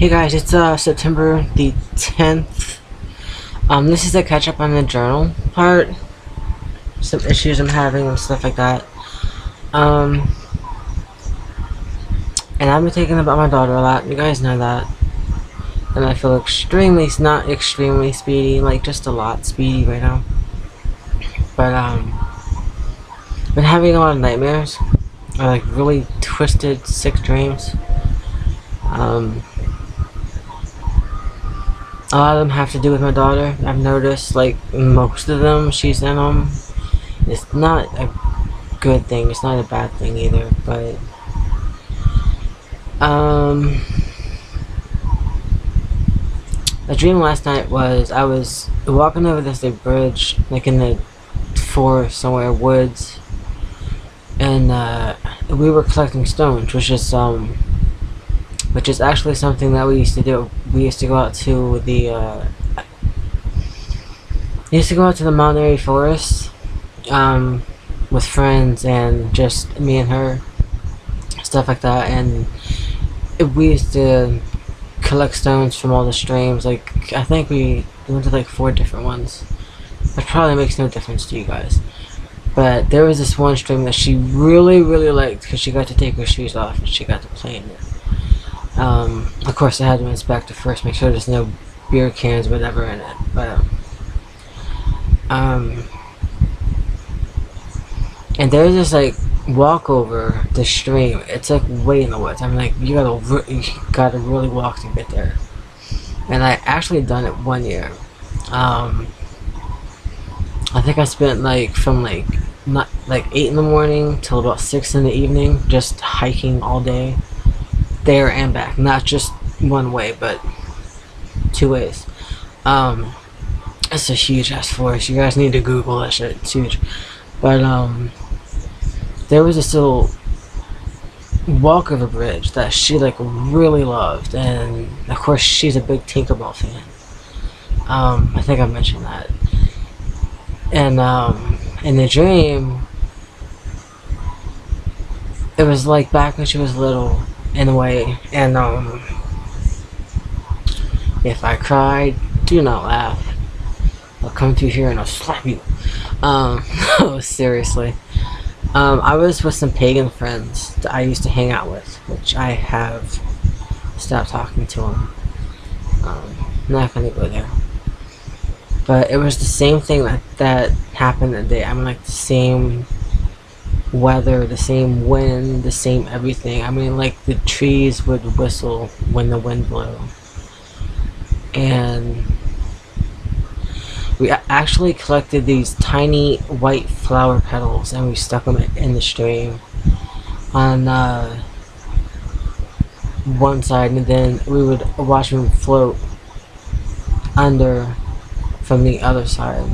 Hey guys, it's September the 10th. This is a catch up on the journal part. Some issues I'm having and stuff like that. Um, and I've been thinking about my daughter a lot. You guys know that. And I feel not extremely speedy, like just a lot speedy right now. But been having a lot of nightmares, or like really twisted, sick dreams. A lot of them have to do with my daughter. I've noticed, like most of them, she's in them. It's not a good thing. It's not a bad thing either. But a dream last night was I was walking over this like bridge, like in the forest somewhere, woods, and we were collecting stones, which is actually something that we used to do. We used to go out to the Mount Airy forest, with friends and just me and her, stuff like that. And we used to collect stones from all the streams. Like I think we went to like 4 different ones. That probably makes no difference to you guys. But there was this one stream that she really, really liked because she got to take her shoes off and she got to play in it. Of course, I had to inspect it first, make sure there's no beer cans, whatever, in it. But and there's this like walk over the stream. It's like way in the woods. I'm like, you gotta really walk to get there. And I actually done it one year. I think I spent like from like not like 8 in the morning till about 6 in the evening, just hiking all day, there and back. Not just one way, but 2 ways. It's a huge ass forest. You guys need to Google that shit. It's huge. But there was this little walk over bridge that she like really loved, and of course she's a big Tinkerbell fan. I think I mentioned that. And in the dream, it was like back when she was little, in a way. And if I cried, do not laugh. I'll come to you here and I'll slap you. Seriously. I was with some pagan friends that I used to hang out with, which I have stopped talking to them. I'm not gonna go there. But it was the same thing that happened that day. I mean, like the same weather, the same wind, the same everything. I mean, like the trees would whistle when the wind blew. And we actually collected these tiny white flower petals and we stuck them in the stream on one side, and then we would watch them float under from the other side.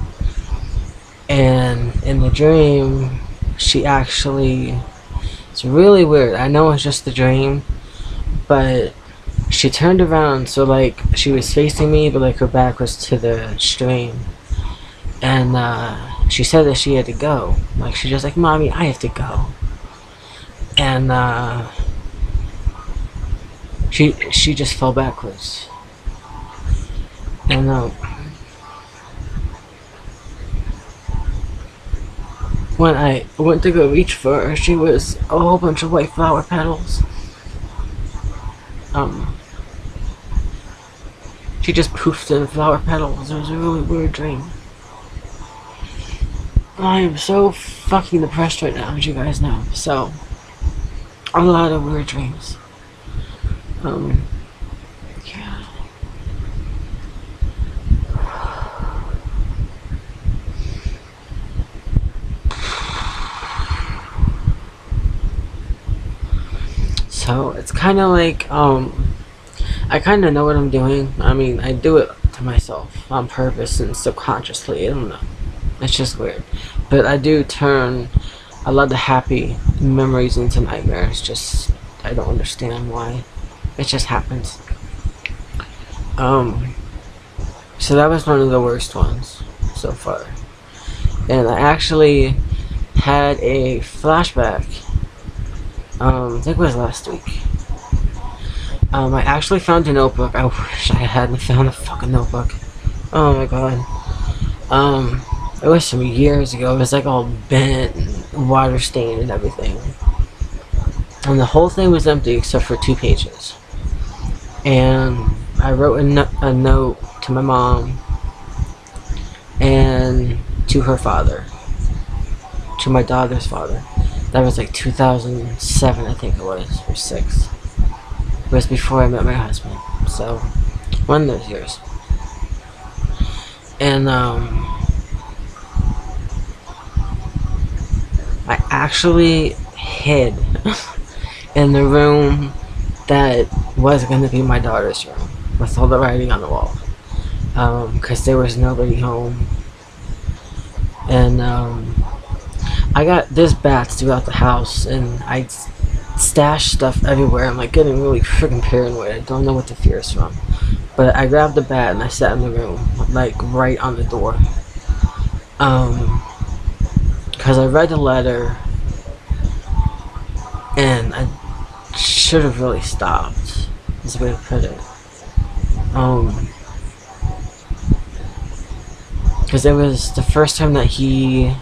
And in the dream, it's really weird. I know it's just a dream, but she turned around, so like she was facing me, but like her back was to the stream. And she said that she had to go. Like she's just like, "Mommy, I have to go." And she just fell backwards. And when I went to go reach for her, she was a whole bunch of white flower petals. She just poofed in flower petals. It was a really weird dream. I am so fucking depressed right now, as you guys know. So, a lot of weird dreams. Yeah. So, it's kind of like, I kind of know what I'm doing. I mean, I do it to myself on purpose and subconsciously. I don't know. It's just weird. But I do turn a lot of happy memories into nightmares. Just, I don't understand why. It just happens. So that was one of the worst ones so far. And I actually had a flashback. I think it was last week. I actually found a notebook. I wish I hadn't found a fucking notebook. Oh my god. It was some years ago. It was like all bent and water stained and everything. And the whole thing was empty except for 2 pages. And I wrote a note to my mom and to her father, to my daughter's father. That was like 2007, I think it was, or 6. It was before I met my husband, so one of those years. And I actually hid in the room that was going to be my daughter's room with all the writing on the wall, because there was nobody home. And I got there's bats throughout the house, and I stashed stuff everywhere. I'm like getting really freaking paranoid. I don't know what the fear is from. But I grabbed the bat and I sat in the room, like right on the door. Because I read the letter and I should have really stopped, is the way to put it. Because it was the first time that he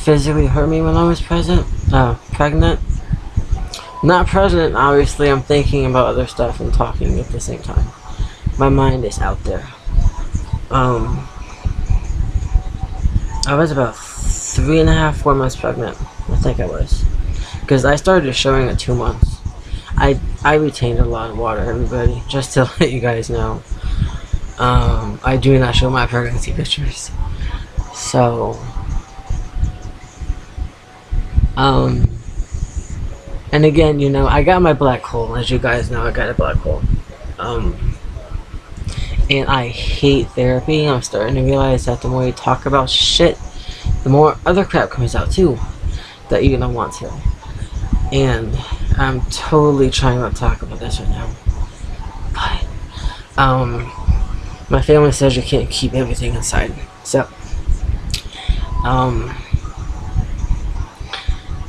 physically hurt me when I was pregnant. Not pregnant, obviously. I'm thinking about other stuff and talking at the same time. My mind is out there. I was about 3.5, 4 months pregnant. I think I was. Because I started showing at 2 months. I retained a lot of water, everybody. Just to let you guys know. I do not show my pregnancy pictures. So... and again, you know, I got my black hole. As you guys know, I got a black hole. And I hate therapy. I'm starting to realize that the more you talk about shit, the more other crap comes out too that you don't want to. And I'm totally trying not to talk about this right now. But my family says you can't keep everything inside. So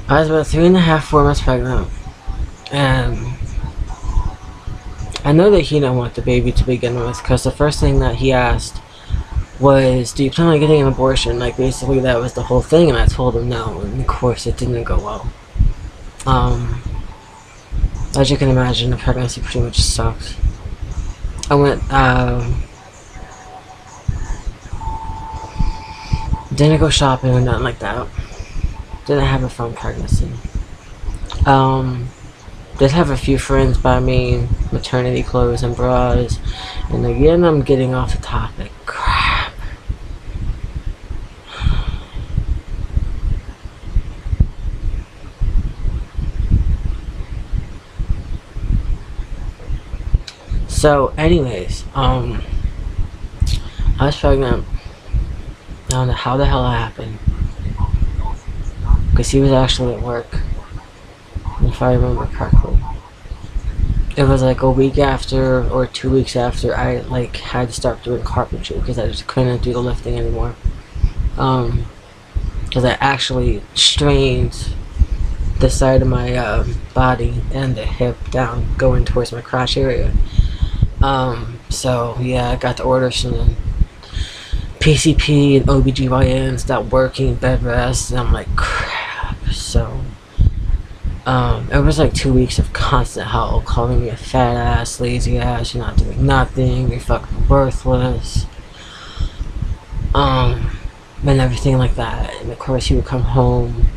I was about 3.5, 4 months pregnant, and I know that he didn't want the baby to begin with, because the first thing that he asked was, do you plan on getting an abortion? Like, basically that was the whole thing, and I told him no, and of course it didn't go well. As you can imagine, the pregnancy pretty much sucked. I went, didn't go shopping or nothing like that. Didn't have a fun pregnancy. Did have a few friends buy me maternity clothes and bras. And again, I'm getting off the topic. Crap. So, anyways, I was pregnant. I don't know how the hell it happened. Because he was actually at work, if I remember correctly. It was like a week after or 2 weeks after I like had to start doing carpentry because I just couldn't do the lifting anymore. Because I actually strained the side of my body and the hip down going towards my crotch area. So yeah, I got the orders from the PCP and OBGYN, stopped working, bed rest, and I'm like, crap. So, it was like 2 weeks of constant hell, calling me a fat ass, lazy ass, you're not doing nothing, you're fucking worthless, and everything like that. And of course he would come home,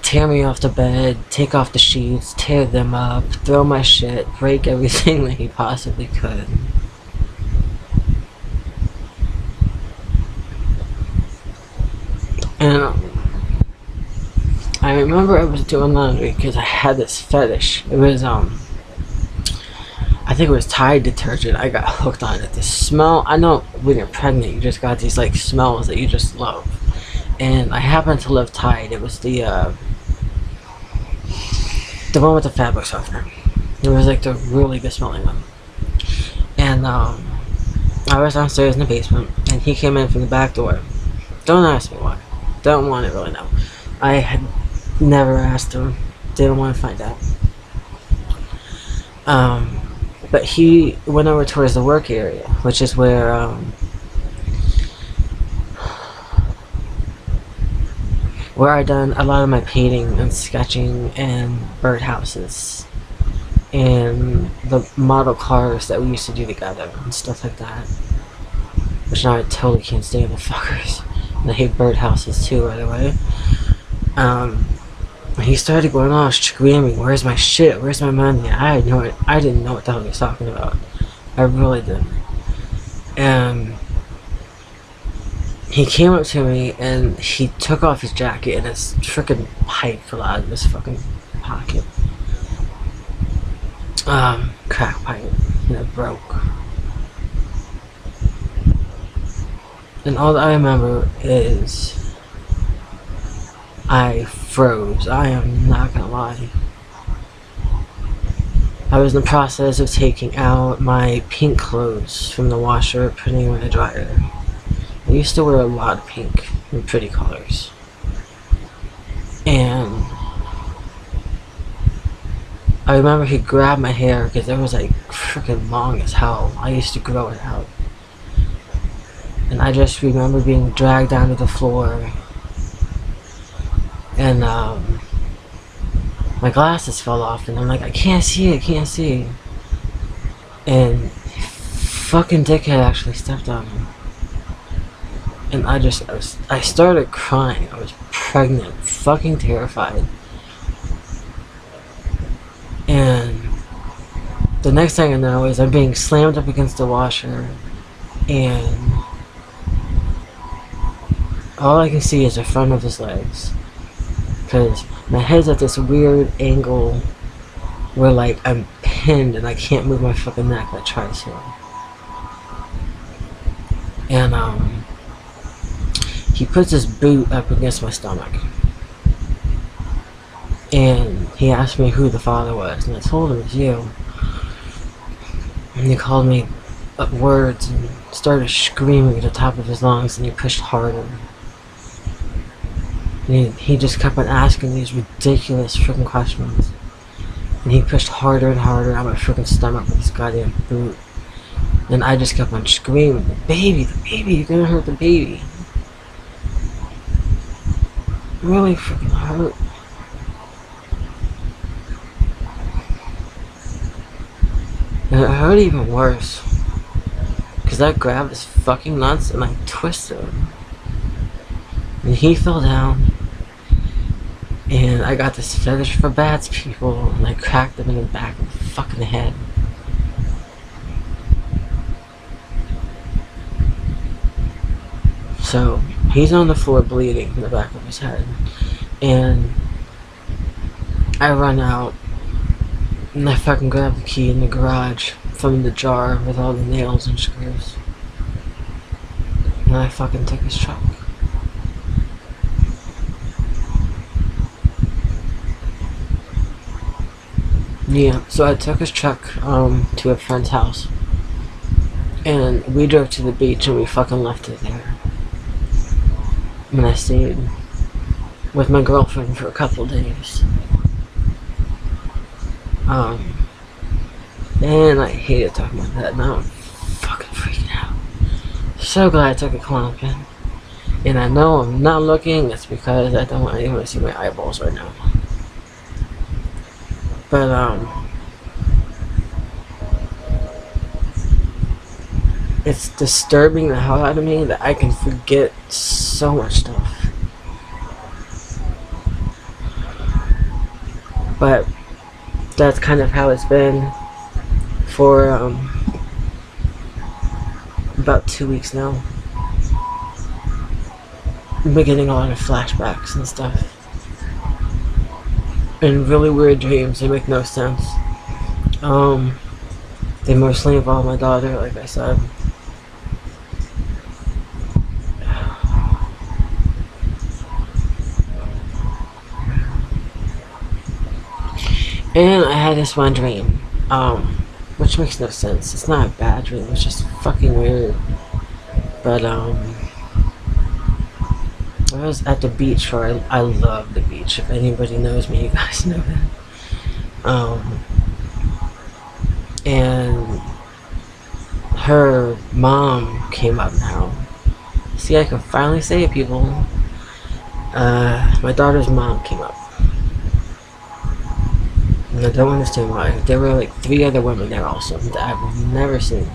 tear me off the bed, take off the sheets, tear them up, throw my shit, break everything that he possibly could. And I remember I was doing laundry because I had this fetish. It was, I think it was Tide detergent. I got hooked on it. The smell, I know when you're pregnant, you just got these, like, smells that you just love. And I happened to love Tide. It was the one with the fabric softener. It was, like, the really good smelling one. And, I was downstairs in the basement, and he came in from the back door. Don't ask me why. Don't want to really know. I had never asked him. Didn't want to find out. Um, but he went over towards the work area, which is where I done a lot of my painting and sketching and birdhouses and the model cars that we used to do together and stuff like that. Which now I totally can't stand the fuckers. And I hate birdhouses too, by the way. He started going off screaming, "Where's my shit? Where's my money?" I didn't know what the hell he was talking about. I really didn't. And he came up to me and he took off his jacket and his freaking pipe fell out of his fucking pocket. Crack pipe. And it broke. And all that I remember is I froze. I am not gonna lie. I was in the process of taking out my pink clothes from the washer, putting them in the dryer. I used to wear a lot of pink and pretty colors. And I remember he grabbed my hair because it was like freaking long as hell. I used to grow it out. And I just remember being dragged down to the floor. And my glasses fell off and I'm like, I can't see. And fucking dickhead actually stepped on me. And I started crying. I was pregnant, fucking terrified. And the next thing I know is I'm being slammed up against the washer and all I can see is the front of his legs. Because my head's at this weird angle where like I'm pinned and I can't move my fucking neck. I try to. And he puts his boot up against my stomach. And he asked me who the father was, and I told him it was you. And he called me words and started screaming at the top of his lungs, and he pushed harder. And he just kept on asking these ridiculous freaking questions. And he pushed harder and harder on my freaking stomach with his goddamn boot. And I just kept on screaming, the baby, you're gonna hurt the baby. It really freaking hurt. And it hurt even worse. Because I grabbed his fucking nuts and I twisted him. And he fell down. And I got this fetish for bats people, and I cracked him in the back of the fucking head. So, he's on the floor bleeding in the back of his head. And I run out, and I fucking grab the key in the garage from the jar with all the nails and screws. And I fucking took his truck. Yeah, so I took his truck to a friend's house. And we drove to the beach and we fucking left it there. And I stayed with my girlfriend for a couple days. And I hated talking about that. Now I'm fucking freaking out. So glad I took a Klonopin. And I know I'm not looking. That's because I don't want anyone to see my eyeballs right now. But, it's disturbing the hell out of me that I can forget so much stuff. But, that's kind of how it's been for, about 2 weeks now. I've been getting a lot of flashbacks and stuff. And really weird dreams. They make no sense. They mostly involve my daughter, like I said. And I had this one dream, which makes no sense. It's not a bad dream. It's just fucking weird. But I was at the beach where I love the beach. If anybody knows me, you guys know that. and her mom came up now. See, I can finally say it, people. My daughter's mom came up. And I don't understand why. There were like 3 other women there also that I've never seen.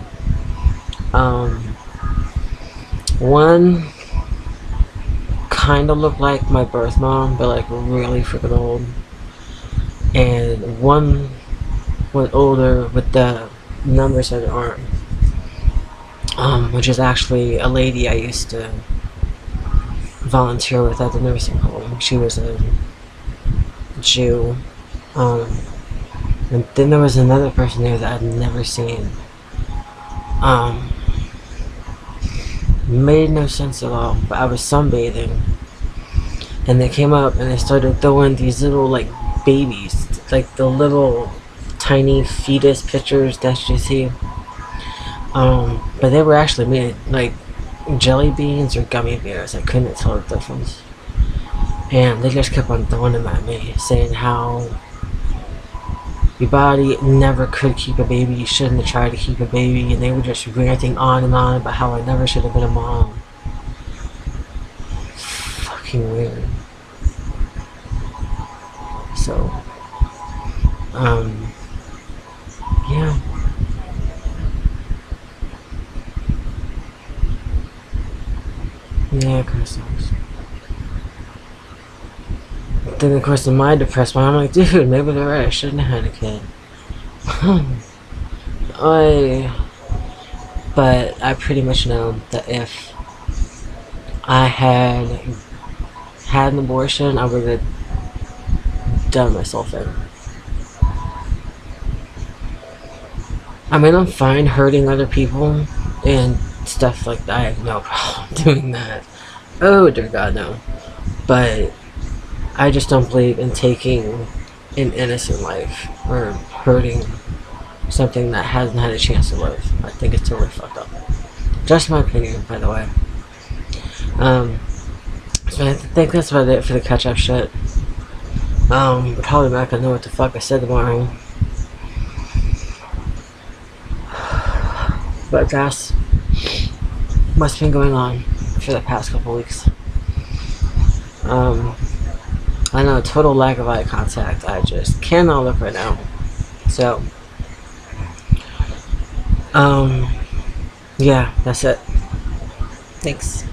One kind of looked like my birth mom, but like really freaking old. And one was older with the numbers on her arm, which is actually a lady I used to volunteer with at the nursing home. She was a Jew. And then there was another person there that I'd never seen. Made no sense at all, but I was sunbathing. And they came up and they started throwing these little, like, babies. Like the little tiny fetus pictures that you see. But they were actually made, like, jelly beans or gummy bears. I couldn't tell the difference. And they just kept on throwing them at me, saying how your body never could keep a baby, you shouldn't have tried to keep a baby, and they were just ranting on and on about how I never should have been a mom. Fucking weird. So, yeah. Yeah, it kind of sucks. Then, of course, in my depressed mind, I'm like, dude, maybe they're right. I shouldn't have had a kid. But I pretty much know that if I had an abortion, I would have done myself in. I mean, I'm fine hurting other people and stuff like that. I have no problem doing that. Oh, dear God, no. But I just don't believe in taking an innocent life or hurting something that hasn't had a chance to live. I think it's totally fucked up. Just my opinion, by the way. So I think that's about it for the catch-up shit. Probably not gonna know what the fuck I said tomorrow. But that's what's been going on for the past couple weeks. I know, total lack of eye contact. I just cannot look right now. So, yeah, that's it. Thanks.